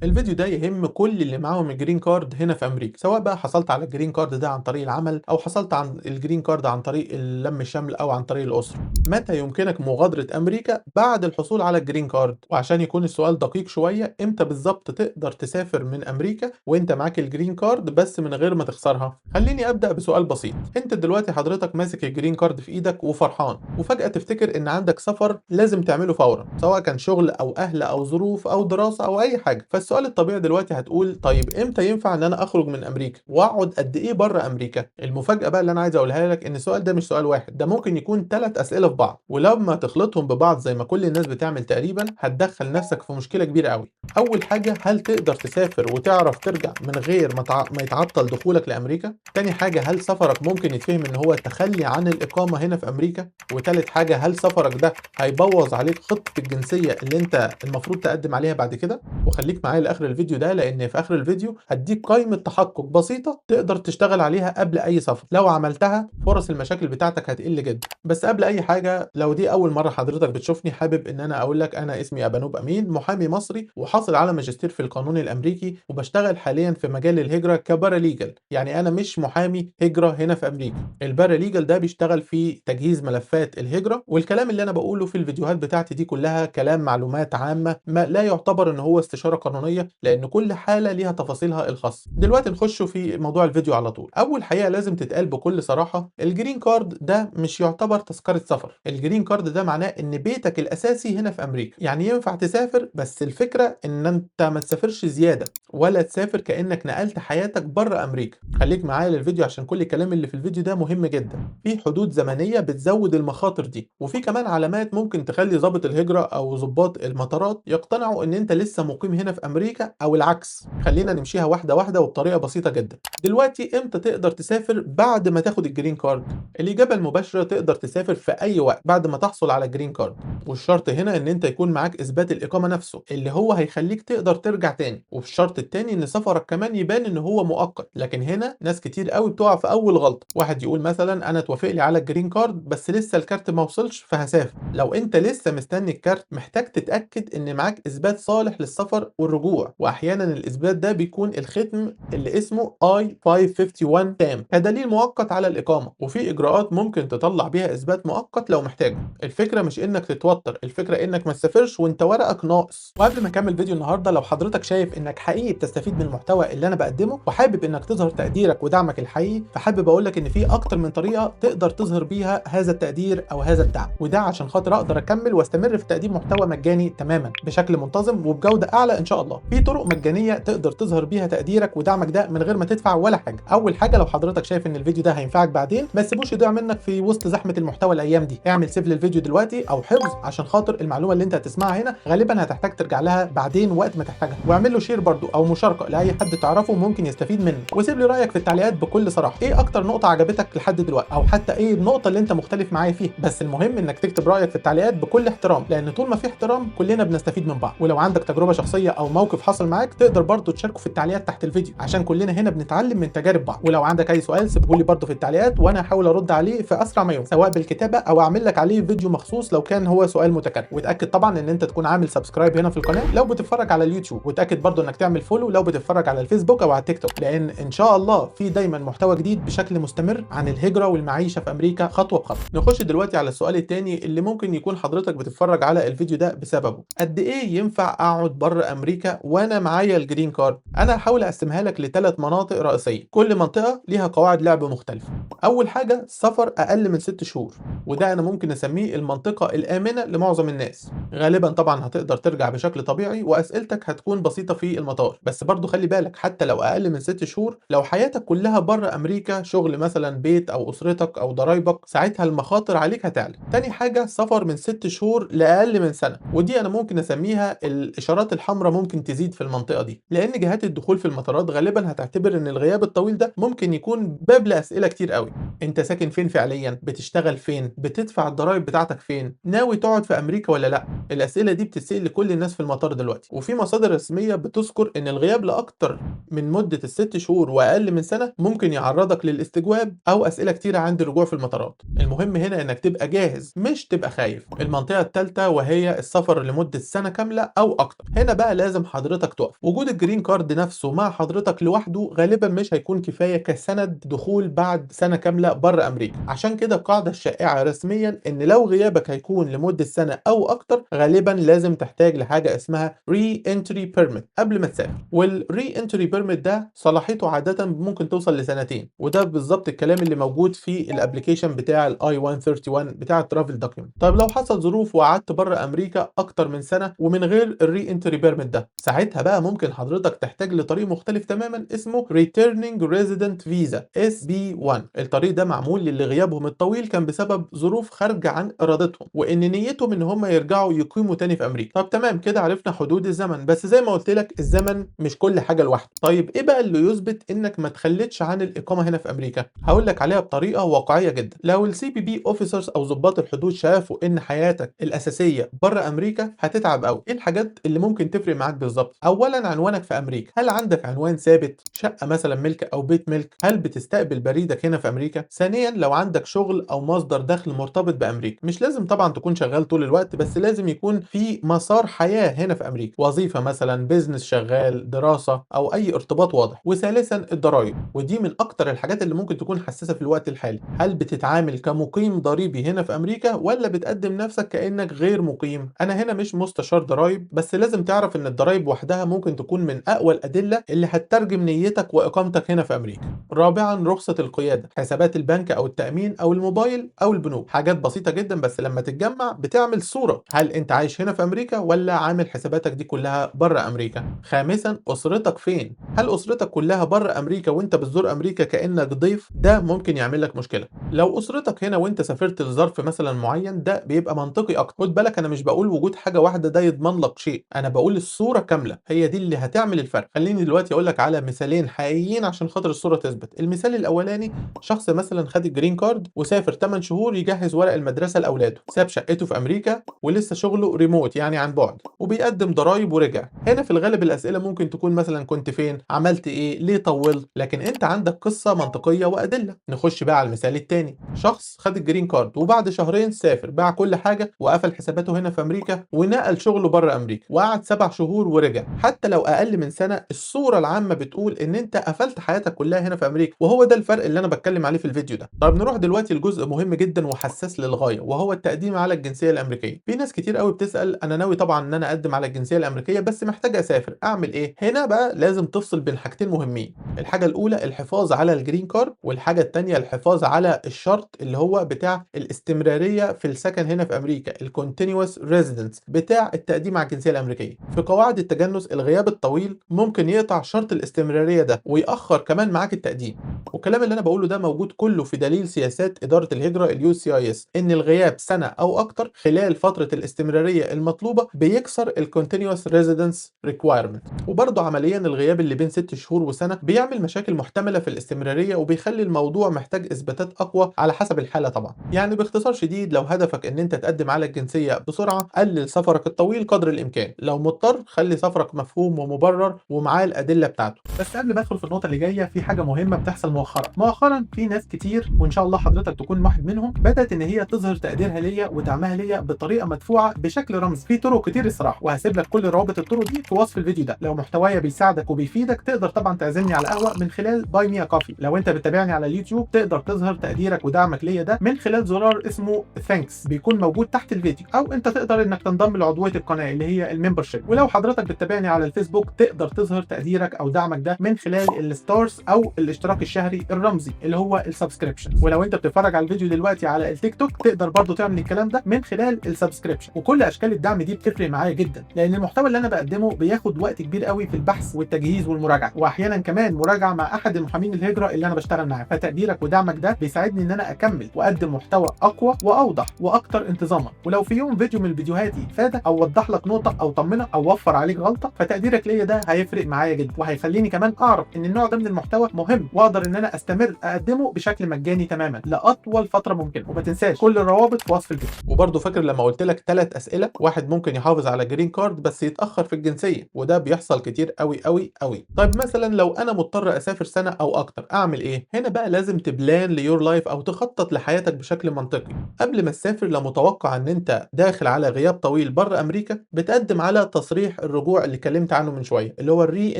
الفيديو ده يهم كل اللي معاهم الجرين كارد هنا في امريكا، سواء بقى حصلت على الجرين كارد ده عن طريق العمل او حصلت عن الجرين كارد عن طريق اللم الشمل او عن طريق الاسره. متى يمكنك مغادره امريكا بعد الحصول على الجرين كارد؟ وعشان يكون السؤال دقيق شويه، امتى بالظبط تقدر تسافر من امريكا وانت معاك الجرين كارد بس من غير ما تخسرها؟ خليني ابدا بسؤال بسيط. انت دلوقتي حضرتك ماسك الجرين كارد في ايدك وفرحان، وفجاه تفتكر ان عندك سفر لازم تعمله فورا، سواء كان شغل او اهل او ظروف او دراسه او اي حاجه. فالسؤال الطبيعي دلوقتي هتقول طيب امتى ينفع ان انا اخرج من امريكا واقعد قد ايه بره امريكا؟ المفاجاه بقى اللي انا عايز اقولها لك ان السؤال ده مش سؤال واحد، ده ممكن يكون 3 اسئله في بعض، ولما تخلطهم ببعض زي ما كل الناس بتعمل تقريبا هتدخل نفسك في مشكله كبيره قوي. اول حاجه، هل تقدر تسافر وتعرف ترجع من غير ما يتعطل دخولك لامريكا؟ تاني حاجه، هل سفرك ممكن يتفهم ان هو تخلي عن الاقامه هنا في امريكا؟ وتالت حاجه، هل سفرك ده هيبوظ عليك خطه الجنسيه اللي انت المفروض تقدم عليها بعد كده؟ وخليك معايا لاخر الفيديو ده، لان في اخر الفيديو هديك قائمه تحقق بسيطه تقدر تشتغل عليها قبل اي سفر. لو عملتها فرص المشاكل بتاعتك هتقل جدا. بس قبل اي حاجه، لو دي اول مره حضرتك بتشوفني، حابب ان انا اقول لك انا اسمي ابانوب امين، محامي مصري وحاصل على ماجستير في القانون الامريكي، وبشتغل حاليا في مجال الهجره كباراليجل. يعني انا مش محامي هجره هنا في امريكا. الباراليجل ده بيشتغل في تجهيز ملفات الهجره، والكلام اللي انا بقوله في الفيديوهات بتاعتي دي كلها كلام معلومات عامه، ما لا يعتبر ان هو استشاره قانونيه، لان كل حاله ليها تفاصيلها الخاصه. دلوقتي نخش في موضوع الفيديو على طول. اول حقيقه لازم تتقال بكل صراحه، الجرين كارد ده مش يعتبر تذكره سفر. الجرين كارد ده معناه ان بيتك الاساسي هنا في امريكا، يعني ينفع تسافر، بس الفكره ان انت ما تسافرش زياده ولا تسافر كانك نقلت حياتك بره امريكا. خليك معايا للفيديو عشان كل الكلام اللي في الفيديو ده مهم جدا. في حدود زمنيه بتزود المخاطر دي، وفي كمان علامات ممكن تخلي ضابط الهجره او ضباط المطارات يقتنعوا ان انت لسه مقيم هنا في امريكا او العكس. خلينا نمشيها واحده واحده وبطريقه بسيطه جدا. دلوقتي امتى تقدر تسافر بعد ما تاخد الجرين كارد؟ الاجابه المباشره، تقدر تسافر في اي وقت بعد ما تحصل على الجرين كارد. والشرط هنا ان انت يكون معاك اثبات الاقامه نفسه اللي هو هيخليك تقدر ترجع تاني. وفي الشرط التاني ان سفرك كمان يبان ان هو مؤقت. لكن هنا ناس كتير قوي بتقع في اول غلطه. واحد يقول مثلا انا توافق لي على الجرين كارد بس لسه الكارت ما وصلش فهسافر. لو انت لسه مستني الكارت، محتاج تتاكد ان معاك اثبات صالح للسفر والرجوع، واحيانا الاثبات ده بيكون الختم اللي اسمه I-551 تام كدليل مؤقت على الاقامه. وفي اجراءات ممكن تطلع بيها اثبات مؤقت لو محتاجه. الفكره مش انك تتوتر، الفكره انك ما تسافرش وانت ورقك ناقص. وقبل ما نكمل فيديو النهارده، لو حضرتك شايف انك حقيقي بتستفيد من المحتوى اللي انا بقدمه وحابب انك تظهر تقديرك ودعمك الحقيقي، فحابب اقول لك ان في اكتر من طريقه تقدر تظهر بيها هذا التقدير او هذا الدعم، وده عشان خاطر اقدر اكمل واستمر في تقديم محتوى مجاني تماما بشكل منتظم وبجوده اعلى ان شاء الله. في طرق مجانيه تقدر تظهر بيها تقديرك ودعمك ده من غير ما تدفع ولا حاجه. اول حاجه، لو حضرتك شايف ان الفيديو ده هينفعك بعدين ما تسيبوش يضيع منك في وسط زحمه المحتوى الايام دي، اعمل سيف للفيديو دلوقتي او حفظ، عشان خاطر المعلومه اللي انت هتسمعها هنا غالبا هتحتاج ترجع لها بعدين وقت ما تحتاجها. واعمل له شير برضو او مشاركه لاي حد تعرفه ممكن يستفيد منه. وسيب لي رايك في التعليقات بكل صراحه، ايه اكتر نقطه عجبتك لحد دلوقتي، او حتى ايه النقطه اللي انت مختلف معايا فيها. بس المهم انك تكتب رايك في التعليقات بكل احترام، لان طول ما في احترام كلنا بنستفيد من بعض. ولو عندك تجربه شخصيه او موقف حصل معاك تقدر برضو تشاركه في التعليقات تحت الفيديو، عشان كلنا هنا بنتعلم من تجارب بعض. ولو عندك اي سؤال سيبه لي برضو في التعليقات وانا هحاول ارد عليه في اسرع ما يمكن، سواء بالكتابه او اعمل لك عليه فيديو مخصوص لو كان هو سؤال متكرر. وتاكد طبعا ان انت تكون عامل سبسكرايب هنا في القناه لو بتتفرج على اليوتيوب، وتاكد برضو انك تعمل فولو لو بتتفرج على الفيسبوك او على التيك توك، لان ان شاء الله في دايما محتوى جديد بشكل مستمر عن الهجره والمعيشه في امريكا خطوه بخطوه. نخش دلوقتي على السؤال الثاني اللي ممكن يكون حضرتك بتتفرج على الفيديو ده بسببه، قد ايه ينفع اقعد بره امريكا وانا معايا الجرين كارد؟ انا هحاول اقسمها لك لثلاث مناطق رئيسيه، كل منطقه ليها قواعد لعب مختلفه. اول حاجه، سفر اقل من 6 شهور، وده انا ممكن اسميه المنطقه الامنه لمعظم الناس. غالبا طبعا هتقدر ترجع بشكل طبيعي واسئلتك هتكون بسيطه في المطار، بس برضو خلي بالك حتى لو اقل من 6 شهور، لو حياتك كلها بره امريكا، شغل مثلا، بيت او اسرتك او ضرايبك، ساعتها المخاطر عليك هتعلى. تاني حاجه، سفر من 6 شهور لاقل من سنه، ودي انا ممكن اسميها الاشارات الحمراء ممكن تزيد في المنطقه دي، لان جهات الدخول في المطارات غالبا هتعتبر ان الغياب الطويل ده ممكن يكون باب لاسئله كتير قوي. انت ساكن فين فعليا؟ بتشتغل فين؟ بتدفع الضرايب بتاعتك فين؟ ناوي تقعد في امريكا ولا لا؟ الاسئله دي بتتسال لكل الناس في المطار دلوقتي، وفي مصادر رسميه بتذكر ان لأن الغياب لأكتر من مدة ال6 شهور وأقل من سنة ممكن يعرضك للاستجواب أو أسئلة كتيرة عند الرجوع في المطارات. المهم هنا إنك تبقى جاهز مش تبقى خايف. المنطقة الثالثة وهي السفر لمدة سنة كاملة أو أكتر. هنا بقى لازم حضرتك تقف. وجود الجرين كارد نفسه مع حضرتك لوحده غالبا مش هيكون كفاية كسند دخول بعد سنة كاملة بره أمريكا. عشان كده القاعدة الشائعة رسميا إن لو غيابك هيكون لمدة سنة أو أكتر غالبا لازم تحتاج لحاجة اسمها ري انتري بيرميت قبل ما تسافر. والري انتري بيرميت ده صلاحيته عادة ممكن توصل لسنتين، وده بالظبط الكلام اللي موجود في الابلكيشن بتاع الاي 131 بتاع الترافل دوكيومنت. طيب لو حصل ظروف وقعدت بره امريكا اكتر من سنه ومن غير الري انتري بيرميت ده، ساعتها بقى ممكن حضرتك تحتاج لطريق مختلف تماما اسمه ريتيرنينج ريزيدنت فيزا اس بي 1. الطريق ده معمول للي غيابهم الطويل كان بسبب ظروف خارجه عن ارادتهم وان نيتهم ان هم يرجعوا يقيموا تاني في امريكا. طب تمام كده عرفنا حدود الزمن، بس زي ما قلت لك الزمن مش كل حاجه لوحده. طيب ايه بقى اللي يثبت انك ما تخلتش عن الاقامه هنا في امريكا؟ هقول لك عليها بطريقه واقعيه جدا. لو السي بي بي اوفيسرز او ضباط الحدود شافوا ان حياتك الاساسيه بره امريكا هتتعب قوي. ايه الحاجات اللي ممكن تفرق معاك بالظبط؟ اولا عنوانك في امريكا، هل عندك عنوان ثابت، شقه مثلا ملك او بيت ملك؟ هل بتستقبل بريدك هنا في امريكا؟ ثانيا لو عندك شغل او مصدر دخل مرتبط بامريكا، مش لازم طبعا تكون شغال طول الوقت بس لازم يكون في مسار حياه هنا في امريكا، وظيفه مثلا، بيزنس شغال، دراسه او اي ارتباط واضح. وثالثا الضرائب، ودي من اكتر الحاجات اللي ممكن تكون حساسه في الوقت الحالي. هل بتتعامل كمقيم ضريبي هنا في امريكا ولا بتقدم نفسك كانك غير مقيم؟ انا هنا مش مستشار ضرائب بس لازم تعرف ان الضرائب وحدها ممكن تكون من اقوى الادله اللي هتترجم نيتك واقامتك هنا في امريكا. رابعا رخصه القياده، حسابات البنك او التامين او الموبايل او البنوك، حاجات بسيطه جدا بس لما تتجمع بتعمل صوره هل انت عايش هنا في امريكا ولا عامل حساباتك دي كلها بره امريكا. خامسا اسرتك فين؟ هل اسرتك كلها بره امريكا وانت بتزور امريكا كانك ضيف؟ ده ممكن يعمل لك مشكله. لو اسرتك هنا وانت سافرت لظرف مثلا معين ده بيبقى منطقي اكتر. خد بالك انا مش بقول وجود حاجه واحده ده يضمن لك شيء، انا بقول الصوره كامله هي دي اللي هتعمل الفرق. خليني دلوقتي اقول لك على مثالين حقيقيين عشان خاطر الصوره تثبت. المثال الاولاني شخص مثلا خد الجرين كارد وسافر 8 شهور يجهز ورق المدرسه لاولاده، ساب شقته في امريكا ولسه شغله ريموت يعني عن بعد وبيقدم ضرايب ورجع. هنا في الغالب الاسئله ممكن تكون مثلا كنت فين، عملت ايه، ليه طولت، لكن انت عندك قصه منطقيه وادله. نخش بقى على المثال التاني. شخص خد الجرين كارد وبعد شهرين سافر، باع كل حاجه وقفل حساباته هنا في امريكا ونقل شغله بره امريكا وقعد 7 شهور ورجع. حتى لو اقل من سنه الصوره العامه بتقول ان انت قفلت حياتك كلها هنا في امريكا، وهو ده الفرق اللي انا بتكلم عليه في الفيديو ده. طب نروح دلوقتي لجزء مهم جدا وحساس للغايه وهو التقديم على الجنسيه الامريكيه. في ناس كتير قوي بتسال انا ناوي طبعا ان انا اقدم على الجنسيه الامريكيه بس محتاج اسافر، اعمل ايه؟ هنا بقى لازم تفصل بين حاجتين مهمين. الحاجه الاولى الحفاظ على الجرين كارد، والحاجه الثانيه الحفاظ على الشرط اللي هو بتاع الاستمراريه في السكن هنا في امريكا، الكونتينوس ريزيدنس بتاع التقديم على الجنسيه الامريكيه. في قواعد التجنس الغياب الطويل ممكن يقطع شرط الاستمراريه ده ويأخر كمان معاك التقديم. والكلام اللي انا بقوله ده موجود كله في دليل سياسات اداره الهجره اليو سي اي اس، ان الغياب سنه او اكتر خلال فتره الاستمراريه المطلوبه بيكسر الكونتينوس ريزيدنس ريكوايرمنت. وبرضه عمليا الغياب اللي بين 6 شهور وسنه بيعمل مشاكل محتمله في الاستمراريه وبيخلي الموضوع محتاج اثباتات اقوى على حسب الحاله طبعا. يعني باختصار شديد لو هدفك ان انت تقدم على الجنسيه بسرعه قلل سفرك الطويل قدر الامكان، لو مضطر خلي سفرك مفهوم ومبرر ومعاه الادله بتاعته. بس قبل ما ادخل في النقطه اللي جايه في حاجه مهمه بتحصل مؤخرا في ناس كتير وان شاء الله حضرتك تكون واحد منهم بدات ان هي تظهر تقديرها ليا ودعمها ليا بطريقه مدفوعه بشكل رمزي. في طرق كتير الصراحه وهسيب لك كل روابط الطرق دي في وصف الفيديو ده. لو محتوايا بيساعدك وبيفيدك تقدر طبعا تعزمني على قهوه من خلال باي مي كوفي. لو انت بتتابعني على اليوتيوب تقدر تظهر تقديرك ودعمك ليا ده من خلال زرار اسمه ثانكس بيكون موجود تحت الفيديو، او انت تقدر انك تنضم لعضويه القناه اللي هي الممبرشيب. ولو حضرتك بتتابعني على الفيسبوك تقدر تظهر تقديرك او دعمك ده من خلال الستارز او الاشتراك الشهري الرمزي اللي هو السبسكريبشن. ولو انت بتتفرج على الفيديو دلوقتي على التيك توك تقدر برضو تعمل الكلام ده من خلال السبسكريبشن. وكل اشكال الدعم دي بتفرق معايا جدا لان المحتوى اللي انا بقدمه بياخد وقت كبير قوي في البحث والتجهيز والمراجعه واحيانا كمان مراجعه مع احد المحامين الهجره اللي انا بشتغل معاه، فتقديرك ودعمك ده بيساعدني ان انا اكمل واقدم محتوى اقوى واوضح واكتر انتظاما. ولو في يوم فيديو من فيديوهاتي فادك او وضح لك نقطه او طمنك او وفر عليك غلطه، فتقديرك ليا ده هيفرق معايا جدا، وهيخليني كمان اعرف ان النوع ده من المحتوى مهم واقدر ان انا استمر اقدمه بشكل مجاني تماما لاطول فتره ممكنه. وما تنساش كل الروابط في وصف الفيديو. وبرده فاكر لما قلت لك 3 اسئله، واحد ممكن يحافظ على جرين كارد بس يتاخر في الجنسيه، وده بيحصل كتير قوي قوي قوي. طيب مثلا لو انا مضطر اسافر سنه او اكتر اعمل ايه؟ هنا بقى لازم تبلان ليور لايف او تخطط لحياتك بشكل منطقي. قبل ما تسافر لو متوقع ان انت داخل على غياب طويل بره امريكا، بتقدم على تصريح الرجوع اللي اتكلمت عنه من شويه اللي هو الري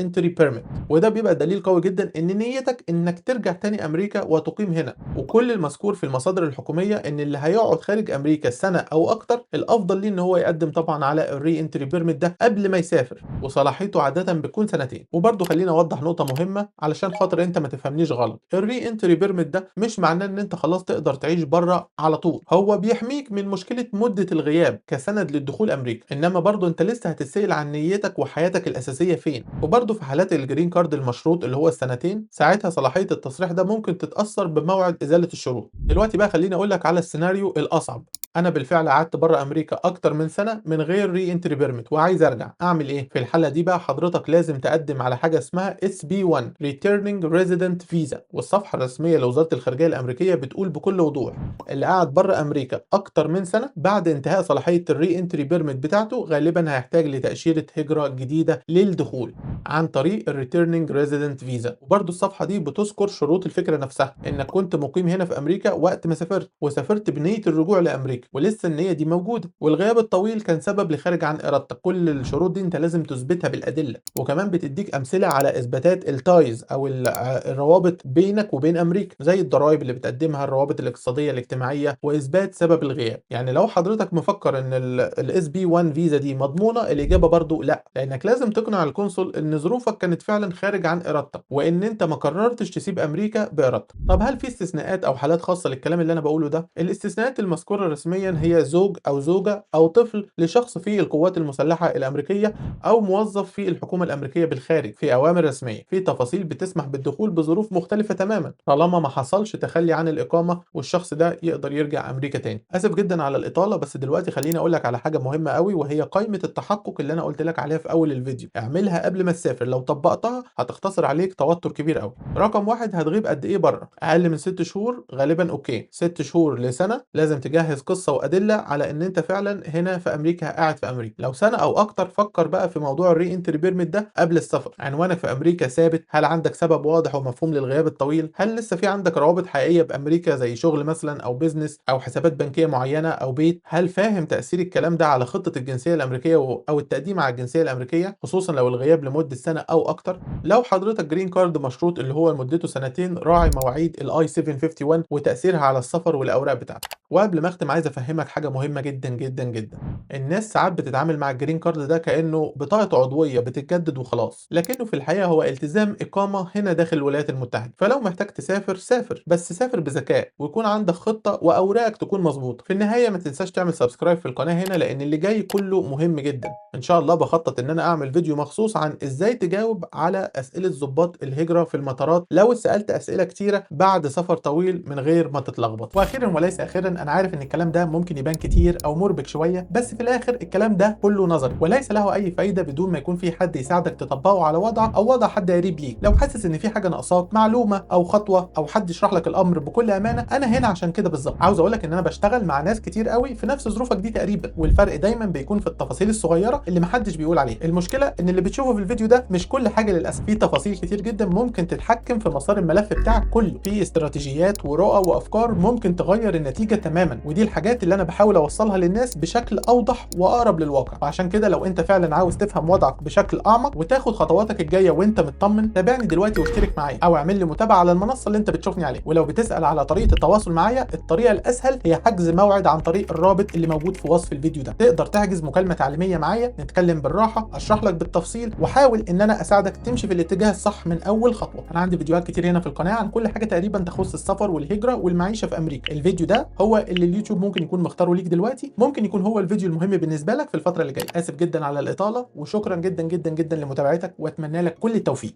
انتري بيرميت، وده بيبقى دليل قوي جدا ان نيتك انك ترجع تاني امريكا وتقيم هنا. وكل المذكور في المصادر الحكوميه ان اللي هيقعد خارج امريكا سنه او اكتر الافضل ليه ان هو يقدم طبعا على الري انتري بيرميت ده قبل ما يسافر، وصلاحيته عاده بتكون سنتين. وبرده خليني اوضح نقطه مهمه علشان خاطر انت ما تفهمنيش غلط، الري انتري بيرميت ده مش معناه ان انت خلاص تقدر تعيش بره على طول، هو بيحميك من مشكله مده الغياب كسند للدخول امريكا، انما برضه انت لسه هتتسأل عن نيتك وحياتك الاساسيه فين. وبرضه في حالات الجرين كارد المشروط اللي هو السنتين، ساعتها صلاحيه التصريح ده ممكن تتاثر بموعد ازاله الشروط. دلوقتي بقى خليني اقول لك على السيناريو الاصعب، انا بالفعل قعدت بره امريكا اكتر من سنه من غير ري انتري بيرميت وعايز ارجع، اعمل ايه؟ في الحاله دي بقى حضرتك لازم تقدم على حاجه اسمها SB1 Returning Resident Visa، والصفحه الرسميه لوزاره الخارجيه الامريكيه بتقول بكل وضوح اللي قاعد بره امريكا اكتر من سنه بعد انتهاء صلاحيه الري انتري بيرميت بتاعته غالبا هيحتاج لتاشيره هجره جديده للدخول عن طريق الريتيرنينج ريزيدنت فيزا. وبرده الصفحه دي بتذكر شروط الفكره نفسها، انك كنت مقيم هنا في امريكا وقت ما سافرت وسافرت بنيه الرجوع لامريكا ولسه النيه دي موجوده، والغياب الطويل كان سبب لخارج عن ارادتك. كل الشروط دي انت لازم تثبتها بالادله، وكمان بتديك امثله على اثباتات التايز او الروابط بينك وبين امريكا زي الضرائب اللي بتقدمها، الروابط الاقتصاديه الاجتماعيه، واثبات سبب الغياب. يعني لو حضرتك مفكر ان الاس بي 1 فيزا دي مضمونه، الاجابه برضو لا، لانك لازم تقنع القنصل ان ظروفك كانت فعلا خارج عن ارادتك وان انت ما قررتش تسيب امريكا بارادتك. طب هل في استثناءات او حالات خاصه للكلام اللي انا بقوله ده؟ الاستثناءات المذكوره رسميا هي زوج او زوجه او طفل لشخص في القوات المسلحه الامريكيه او موظف في الحكومه الامريكيه بالخارج في اوامر رسميه، في تفاصيل بتسمح بالدخول بظروف مختلفه تماما طالما ما حصلش تخلي عن الاقامه والشخص ده يقدر يرجع امريكا تاني. اسف جدا على الاطاله، بس دلوقتي خليني اقول لك على حاجه مهمه قوي، وهي قائمه التحقق اللي انا قلت لك عليها في اول الفيديو. اعملها قبل ما تسافر، لو طبقتها هتختصر عليك توتر كبير قوي. رقم واحد، هتغيب قد ايه بره؟ اقل من 6 شهور غالبا اوكي، 6 شهور لسنه لازم تجهز قصه وادله على ان انت فعلا هنا في امريكا قاعد في امريكا. لو سنه او اكتر فكر بقى في موضوع الري انتري بيرميت ده قبل السفر. عنوانك في امريكا ثابت؟ هل عندك سبب واضح ومفهوم للغياب الطويل؟ هل لسه في عندك روابط حقيقيه بامريكا زي شغل مثلا او بيزنس او حسابات بنكيه معينه او بيت؟ هل فاهم تاثير الكلام ده على خطه الجنسيه الامريكيه او التقديم على الجنسيه الامريكيه، خصوصا لو الغياب لمده سنه او اكتر؟ لو حضرتك جرين كارد مشروط اللي هو مدته سنتين، راعي مواعيد الاي 751 وتاثيرها على السفر والاوراق بتاعتك. وقبل ما اختم عايز افهمك حاجه مهمه جدا جدا جدا، الناس ساعات بتتعامل مع الجرين كارد ده كانه بطاقه عضويه بتتجدد وخلاص، لكنه في الحقيقه هو التزام اقامه هنا داخل الولايات المتحده. فلو محتاج تسافر سافر، بس سافر بذكاء ويكون عندك خطه واوراقك تكون مظبوطه. في النهايه ما تنساش تعمل سبسكرايب في القناه هنا، لان اللي جاي كله مهم جدا. ان شاء الله بخطط ان انا اعمل فيديو مخصوص عن ازاي تجاوب على اسئله ضباط الهجره في المطارات لو اتسالت اسئله كتيره بعد سفر طويل من غير ما تتلخبط. واخيرا وليس اخيرا، انا عارف ان الكلام ده ممكن يبان كتير او مربك شويه، بس في الاخر الكلام ده كله نظري وليس له اي فايده بدون ما يكون في حد يساعدك تطبقه على وضعك او وضع حد قريب ليك. لو حاسس ان في حاجه ناقصاك، معلومه او خطوه او حد يشرح لك الامر بكل امانه، انا هنا عشان كده بالظبط. عاوز اقول لك ان انا بشتغل مع ناس كتير قوي في نفس ظروفك دي تقريبا، والفرق دايما بيكون في التفاصيل الصغيره اللي محدش بيقول عليها. المشكله ان اللي بتشوفه في الفيديو ده مش كل حاجه للاسف، في تفاصيل كتير جدا ممكن تتحكم في مسار الملف بتاعك كله، في استراتيجيات ورؤى وافكار ممكن تغير النتيجه تماما، ودي الحاجات اللي انا بحاول اوصلها للناس بشكل اوضح واقرب للواقع. وعشان كده لو انت فعلا عاوز تفهم وضعك بشكل اعمق وتاخد خطواتك الجايه وانت مطمن، تابعني دلوقتي واشترك معايا او اعمل لي متابعه على المنصه اللي انت بتشوفني عليها. ولو بتسال على طريقه التواصل معايا، الطريقه الاسهل هي حجز موعد عن طريق الرابط اللي موجود في وصف الفيديو ده. تقدر تحجز مكالمه تعليميه معايا، نتكلم بالراحه، اشرح لك بالتفصيل واحاول ان انا اساعدك تمشي في الاتجاه الصح من اول خطوه. انا عندي فيديوهات كتير هنا في القناه عن كل حاجه تقريبا تخص السفر والهجره والمعيشه في امريكا. الفيديو ده هو اللي اليوتيوب ممكن يكون مختاره ليك دلوقتي، ممكن يكون هو الفيديو المهم بالنسبه لك في الفتره اللي جايه. اسف جدا على الاطاله، وشكرا جدا جدا جدا لمتابعتك، واتمنى لك كل التوفيق.